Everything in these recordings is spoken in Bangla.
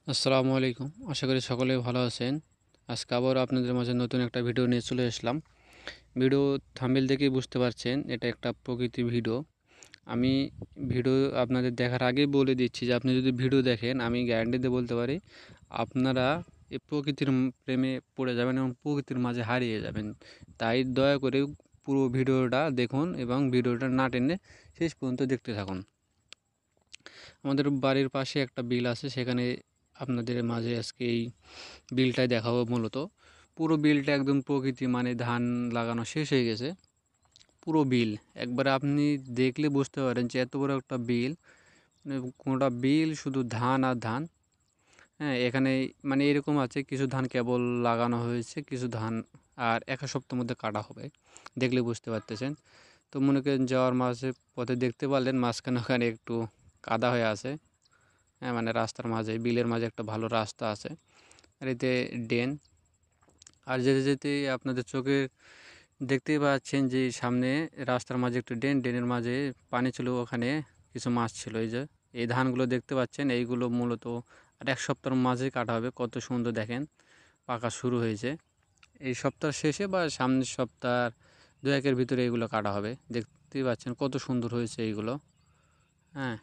আসসালামু আলাইকুম। আশা করি সকলেই ভালো আছেন। আজকে আবারও আপনাদের মাঝে নতুন একটা ভিডিও নিয়ে চলে আসলাম। ভিডিও থাম্বনেল দেখেই বুঝতে পারছেন এটা একটা প্রকৃতি ভিডিও। আমি ভিডিও আপনাদের দেখার আগেই বলে দিচ্ছি যে আপনি যদি ভিডিও দেখেন আমি গ্যারান্টি দিয়ে বলতে পারি আপনারা এই প্রকৃতির প্রেমে পড়ে যাবেন এবং প্রকৃতির মাঝে হারিয়ে যাবেন। তাই দয়া করে পুরো ভিডিওটা দেখুন এবং ভিডিওটা না টেনে শেষ পর্যন্ত দেখতে থাকুন। আমাদের বাড়ির পাশে একটা বিল আছে, সেখানে আপনাদের মাঝে আজকে এই বিলটাই দেখাবো। মূলত পুরো বিলটা একদম প্রকৃতি, মানে ধান লাগানো শেষ হয়ে গেছে। পুরো বিল একবারে আপনি দেখলে বুঝতে পারেন যে এত বড় একটা বিল, মানে কোনোটা বিল শুধু ধান আর ধান। হ্যাঁ, এখানে মানে এরকম আছে, কিছু ধান কেবল লাগানো হয়েছে, কিছু ধান আর এক সপ্তাহের মধ্যে কাটা হবে, দেখলে বুঝতে পারতেছেন। তো মনে করেন যাওয়ার মাঝে পথে দেখতে পারলেন মাঝখানে ওখানে একটু কাদা হয়ে আছে। হ্যাঁ, মানে রাস্তার মাঝে, বিলের মাঝে একটা ভালো রাস্তা আছে, আর এতে ড্রেন। আর যেতে যেতে আপনাদের চোখে দেখতেই পাচ্ছেন যে সামনে রাস্তার মাঝে একটু ড্রেন, ড্রেনের মাঝে পানি ছিল, ওখানে কিছু মাছ ছিল। এই যে এই ধানগুলো দেখতে পাচ্ছেন, এইগুলো মূলত আর এক সপ্তাহের মাঝে কাটা হবে। কত সুন্দর দেখেন, পাকা শুরু হয়েছে। এই সপ্তাহ শেষে বা সামনের সপ্তাহ দু একের ভিতরে এগুলো কাটা হবে। দেখতেই পাচ্ছেন কত সুন্দর হয়েছে এইগুলো। হ্যাঁ,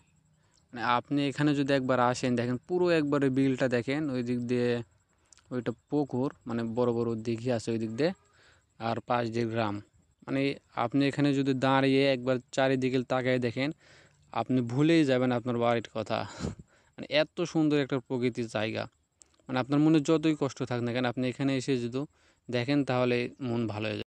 মানে আপনি এখানে যদি একবার আসেন, দেখেন পুরো একবারে বিলটা দেখেন, ওই দিক দিয়ে ওইটা পুকুর, মানে বড় বড় দিঘি আছে ওই দিক দিয়ে, আর পাশ দিয়ে গ্রাম। মানে আপনি এখানে যদি দাঁড়িয়ে একবার চারিদিকে তাকিয়ে দেখেন, আপনি ভুলেই যাবেন আপনার বাড়ির কথা। মানে এত সুন্দর একটা প্রকৃতির জায়গা, মানে আপনার মনে যতই কষ্ট থাক না কেন, আপনি এখানে এসে যদি দেখেন তাহলে মন ভালো হয়ে যাবে।